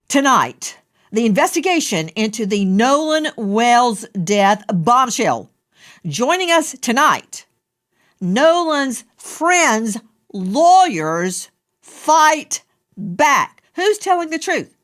Tonight, the investigation into the Nolan Wells death bombshell. Joining us tonight, Nolan's friends' lawyers fight back. Who's telling the truth?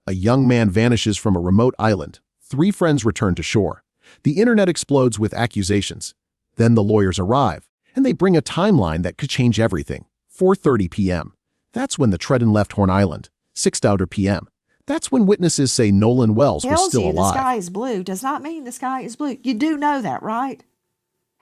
A young man vanishes from a remote island. 3 friends return to shore. The internet explodes with accusations. Then the lawyers arrive, and they bring a timeline that could change everything. 4:30 p.m. That's when the Triton left Horn Island. 6:00 p.m. That's when witnesses say Nolan Wells was still alive. The sky is blue does not mean the sky is blue. You do know that, right?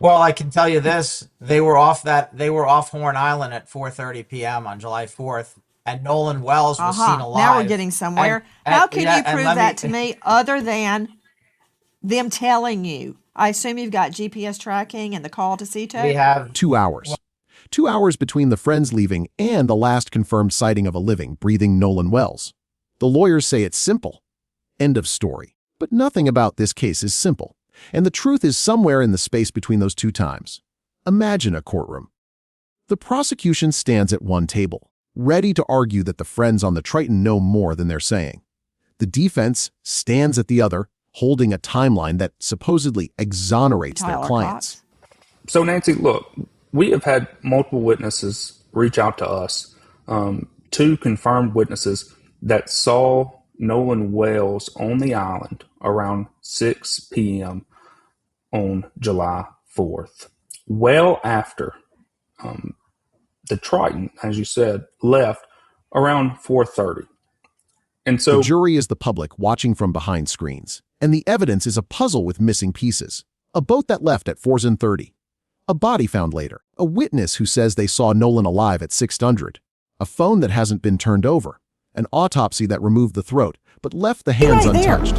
Well, I can tell you this: they were off Horn Island at 4:30 p.m. on July 4th, and Nolan Wells was seen alive. Now we're getting somewhere. How can you prove that to me other than them telling you? I assume you've got GPS tracking and the call to CITO? We have 2 hours. 2 hours between the friends leaving and the last confirmed sighting of a living, breathing Nolan Wells. The lawyers say it's simple. End of story. But nothing about this case is simple, and the truth is somewhere in the space between those 2 times. Imagine a courtroom. The prosecution stands at one table, ready to argue that the friends on the Triton know more than they're saying. The defense stands at the other, holding a timeline that supposedly exonerates their clients. So, Nancy, look, we have had multiple witnesses reach out to us, 2 confirmed witnesses that saw Nolan Wells on the island around 6 p.m. on July 4th, well after the Triton, as you said, left around 4:30. And so the jury is the public watching from behind screens, and the evidence is a puzzle with missing pieces. A boat that left at 4:30, a body found later, a witness who says they saw Nolan alive at 6:00, a phone that hasn't been turned over, an autopsy that removed the throat but left the hands untouched.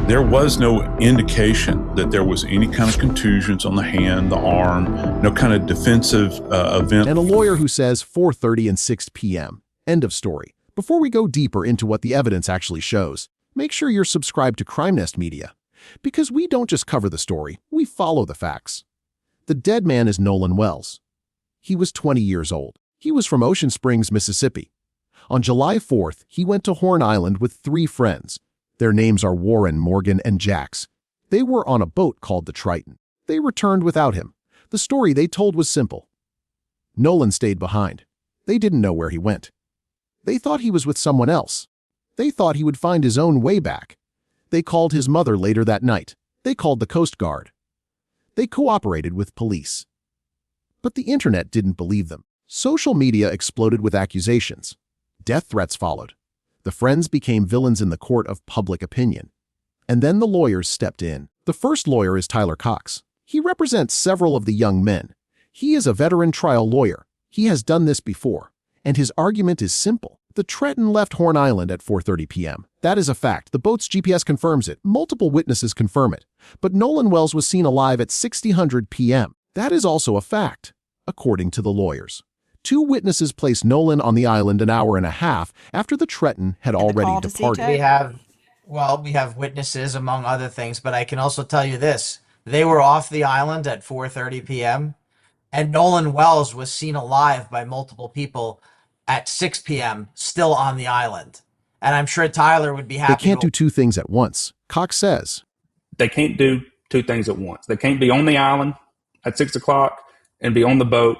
There was no indication that there was any kind of contusions on the hand, the arm, no kind of defensive event. And a lawyer who says 4:30 and 6 p.m. End of story. Before we go deeper into what the evidence actually shows, make sure you're subscribed to CrimeNest Media, because we don't just cover the story, we follow the facts. The dead man is Nolan Wells. He was 20 years old. He was from Ocean Springs, Mississippi. On July 4th, he went to Horn Island with 3 friends. Their names are Warren, Morgan, and Jax. They were on a boat called the Triton. They returned without him. The story they told was simple. Nolan stayed behind. They didn't know where he went. They thought he was with someone else. They thought he would find his own way back. They called his mother later that night. They called the Coast Guard. They cooperated with police. But the internet didn't believe them. Social media exploded with accusations. Death threats followed. The friends became villains in the court of public opinion. And then the lawyers stepped in. The first lawyer is Tyler Cox. He represents several of the young men. He is a veteran trial lawyer. He has done this before. And his argument is simple. The Triton left Horn Island at 4:30 p.m. That is a fact. The boat's GPS confirms it. Multiple witnesses confirm it. But Nolan Wells was seen alive at 6:00 p.m. That is also a fact, according to the lawyers. 2 witnesses placed Nolan on the island an hour and a half after the Triton had already departed. We have witnesses, among other things, but I can also tell you this. They were off the island at 4:30 p.m., and Nolan Wells was seen alive by multiple people at 6 p.m., still on the island. And I'm sure Tyler would be happy. They can't do 2 things at once, Cox says. They can't do 2 things at once. They can't be on the island at 6 o'clock and be on the boat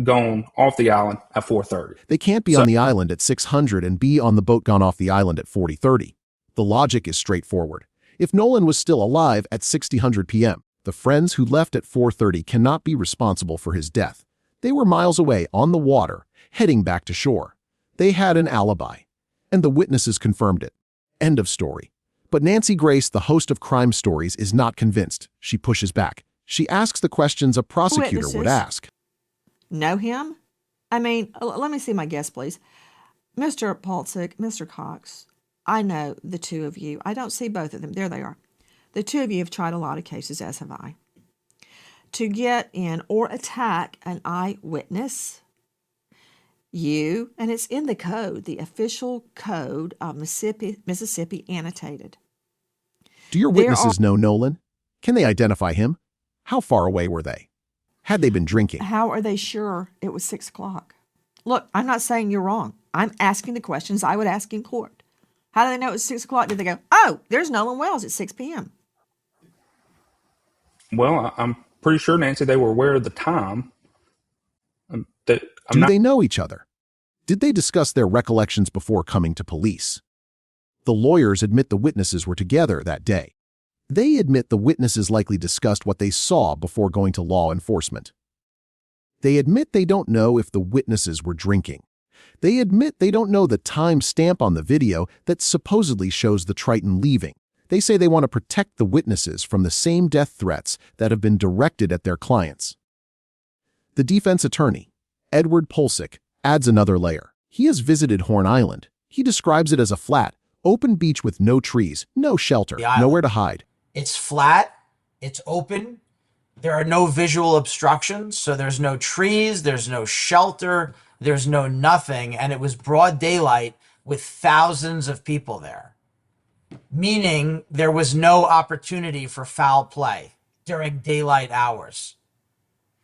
gone off the island at 4:30. They can't be on the island at 600 and be on the boat gone off the island at 40:30. The logic is straightforward. If Nolan was still alive at 6:00 p.m., the friends who left at 4:30 cannot be responsible for his death. They were miles away on the water, heading back to shore. They had an alibi, and the witnesses confirmed it. End of story. But Nancy Grace, the host of Crime Stories, is not convinced. She pushes back. She asks the questions a prosecutor would ask. Know him? I mean, let me see my guess, please. Mr. Pulsick, Mr. Cox, I know the 2 of you. I don't see both of them. There they are. The 2 of you have tried a lot of cases, as have I. To get in or attack an eyewitness, and it's in the code, the official code of Mississippi annotated. Do your witnesses know Nolan? Can they identify him? How far away were they? Had they been drinking? How are they sure it was 6 o'clock? Look, I'm not saying you're wrong. I'm asking the questions I would ask in court. How do they know it was 6 o'clock? Did they go, oh, there's Nolan Wells at 6 p.m.? Well, I'm pretty sure, Nancy, they were aware of the time. Do they know each other? Did they discuss their recollections before coming to police? The lawyers admit the witnesses were together that day. They admit the witnesses likely discussed what they saw before going to law enforcement. They admit they don't know if the witnesses were drinking. They admit they don't know the time stamp on the video that supposedly shows the Triton leaving. They say they want to protect the witnesses from the same death threats that have been directed at their clients. The defense attorney, Edward Pulsick, adds another layer. He has visited Horn Island. He describes it as a flat, open beach with no trees, no shelter, nowhere to hide. It's flat, it's open, there are no visual obstructions, so there's no trees, there's no shelter, there's no nothing, and it was broad daylight with thousands of people there. Meaning there was no opportunity for foul play during daylight hours.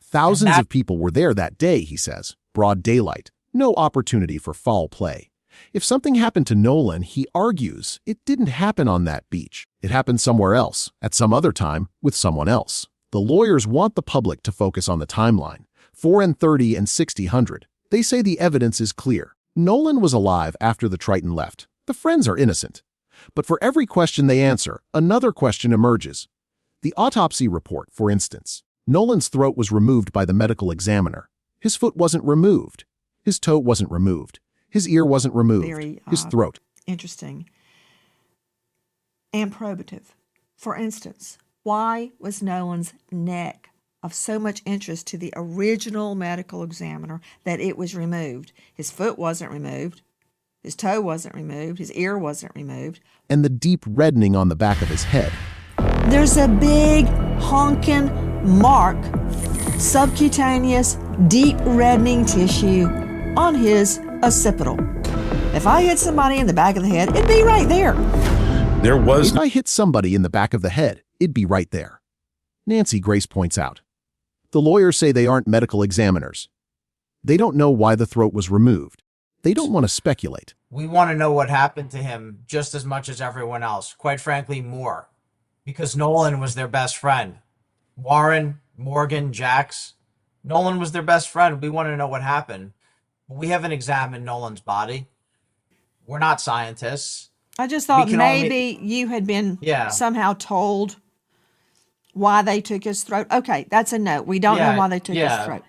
Thousands of people were there that day, he says. Broad daylight. No opportunity for foul play. If something happened to Nolan, he argues, it didn't happen on that beach. It happened somewhere else, at some other time, with someone else. The lawyers want the public to focus on the timeline. 4:30 and 6000. They say the evidence is clear. Nolan was alive after the Triton left. The friends are innocent. But for every question they answer, another question emerges. The autopsy report, for instance. Nolan's throat was removed by the medical examiner. His foot wasn't removed. His toe wasn't removed. His ear wasn't removed. His throat. Interesting. And probative. For instance, why was Nolan's neck of so much interest to the original medical examiner that it was removed? His foot wasn't removed. His toe wasn't removed. His ear wasn't removed. And the deep reddening on the back of his head. There's a big honking mark, subcutaneous, deep reddening tissue on his occipital. If I hit somebody in the back of the head, it'd be right there. If I hit somebody in the back of the head, it'd be right there. Nancy Grace points out. The lawyers say they aren't medical examiners. They don't know why the throat was removed. They don't want to speculate. We want to know what happened to him just as much as everyone else. Quite frankly, more. Because Nolan was their best friend. Warren, Morgan, Jax. Nolan was their best friend. We want to know what happened. We haven't examined Nolan's body. We're not scientists. I just thought maybe you had been somehow told why they took his throat. Okay, that's a no. We don't know why they took his throat.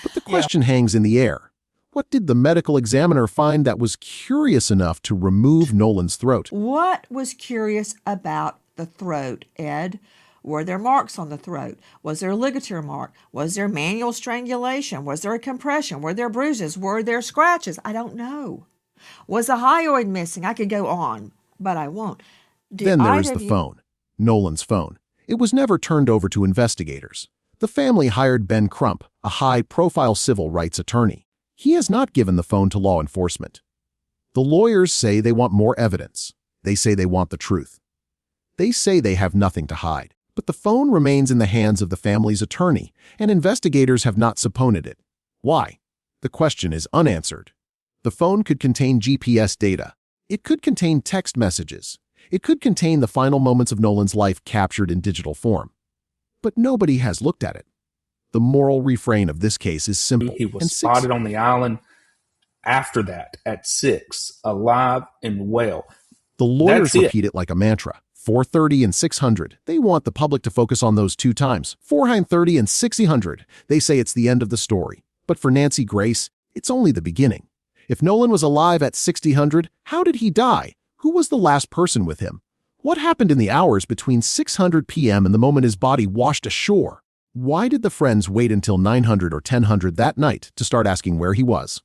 But the question hangs in the air. What did the medical examiner find that was curious enough to remove Nolan's throat? What was curious about the throat, Ed? Were there marks on the throat? Was there a ligature mark? Was there manual strangulation? Was there a compression? Were there bruises? Were there scratches? I don't know. Was a hyoid missing? I could go on, but I won't. Then there is the phone, Nolan's phone. It was never turned over to investigators. The family hired Ben Crump, a high-profile civil rights attorney. He has not given the phone to law enforcement. The lawyers say they want more evidence. They say they want the truth. They say they have nothing to hide. But the phone remains in the hands of the family's attorney, and investigators have not subpoenaed it. Why? The question is unanswered. The phone could contain GPS data. It could contain text messages. It could contain the final moments of Nolan's life captured in digital form. But nobody has looked at it. The moral refrain of this case is simple. He was spotted on the island after that at 6, alive and well. The lawyers repeat it like a mantra. 4:30 and 600. They want the public to focus on those two times. 4:30 and 600. They say it's the end of the story. But for Nancy Grace, it's only the beginning. If Nolan was alive at 600, how did he die? Who was the last person with him? What happened in the hours between 600 p.m. and the moment his body washed ashore? Why did the friends wait until 900 or 1000 that night to start asking where he was?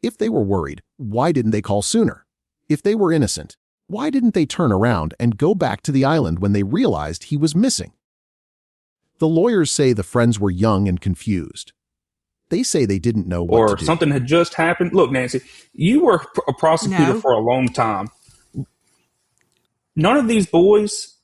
If they were worried, why didn't they call sooner? If they were innocent, why didn't they turn around and go back to the island when they realized he was missing? The lawyers say the friends were young and confused. They say they didn't know what to do. Or something had just happened. Look, Nancy, you were a prosecutor for a long time. None of these boys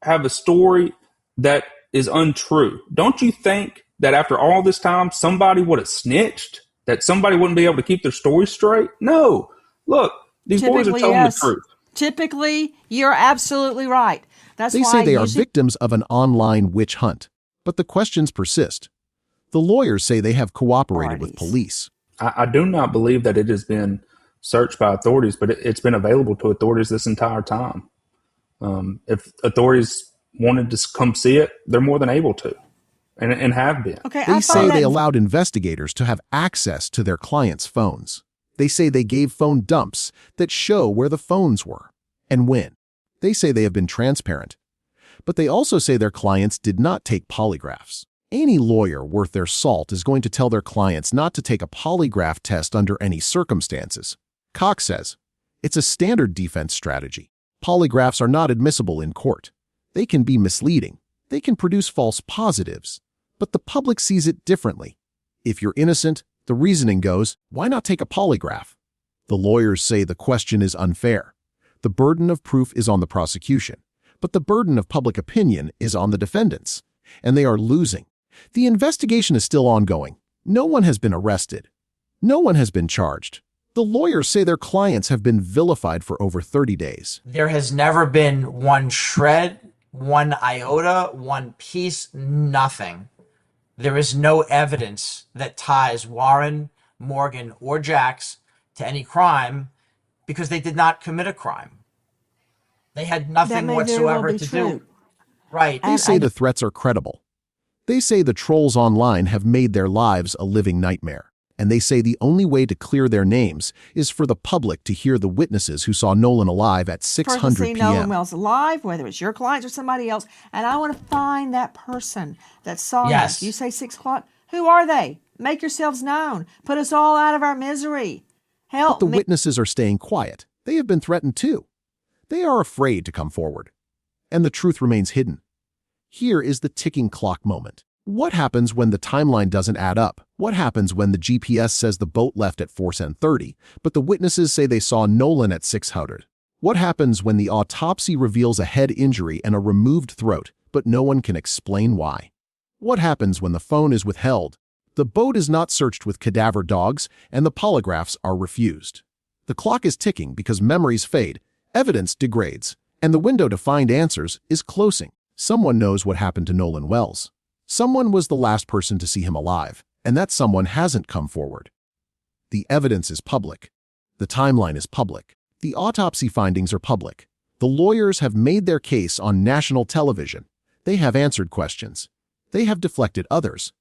have a story that is untrue. Don't you think that after all this time, somebody would have snitched? That somebody wouldn't be able to keep their story straight? No. Look, these boys are telling the truth. Typically, you're absolutely right. That's They why say they are usually- victims of an online witch hunt, but the questions persist. The lawyers say they have cooperated with Parties. police. I do not believe that it has been searched by authorities, but it's been available to authorities this entire time. If authorities wanted to come see it, they're more than able to, and have been. Okay, They I say find they that allowed investigators to have access to their clients' phones. They say they gave phone dumps that show where the phones were and when. They say they have been transparent. But they also say their clients did not take polygraphs. Any lawyer worth their salt is going to tell their clients not to take a polygraph test under any circumstances. Cox says, it's a standard defense strategy. Polygraphs are not admissible in court. They can be misleading. They can produce false positives. But the public sees it differently. If you're innocent, the reasoning goes, why not take a polygraph? The lawyers say the question is unfair. The burden of proof is on the prosecution, but the burden of public opinion is on the defendants, and they are losing. The investigation is still ongoing. No one has been arrested. No one has been charged. The lawyers say their clients have been vilified for over 30 days. There has never been one shred, one iota, one piece, nothing. There is no evidence that ties Warren, Morgan, or Jax to any crime because they did not commit a crime. They had that nothing may very well whatsoever be to true. do. Right. They say the threats are credible. They say the trolls online have made their lives a living nightmare. And they say the only way to clear their names is for the public to hear the witnesses who saw Nolan alive at Person 600 seeing Nolan p.m. Wells alive, whether it's your clients or somebody else, and I want to find that person that saw Yes. him. You say 6 o'clock? Who are they? Make yourselves known. Put us all out of our misery. Help The me. witnesses are staying quiet. They have been threatened too. They are afraid to come forward. And the truth remains hidden. Here is the ticking clock moment. What happens when the timeline doesn't add up? What happens when the GPS says the boat left at 4:30, but the witnesses say they saw Nolan at 600? What happens when the autopsy reveals a head injury and a removed throat, but no one can explain why? What happens when the phone is withheld? The boat is not searched with cadaver dogs, and the polygraphs are refused. The clock is ticking because memories fade, evidence degrades, and the window to find answers is closing. Someone knows what happened to Nolan Wells. Someone was the last person to see him alive, and that someone hasn't come forward. The evidence is public. The timeline is public. The autopsy findings are public. The lawyers have made their case on national television. They have answered questions. They have deflected others.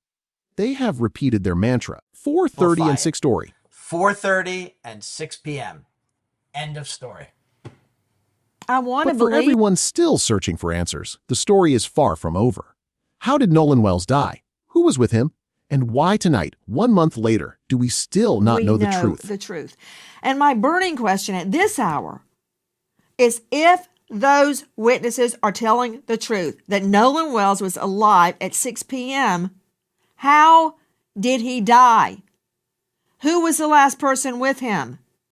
They have repeated their mantra. 4:30 and 6 story. 4:30 and 6 p.m. End of story. I want to But for believe. everyone still searching for answers, the story is far from over. How did Nolan Wells die? Who was with him? And why tonight, 1 month later, do we still not know the truth? The truth. And my burning question at this hour is if those witnesses are telling the truth, that Nolan Wells was alive at 6 p.m., how did he die? Who was the last person with him?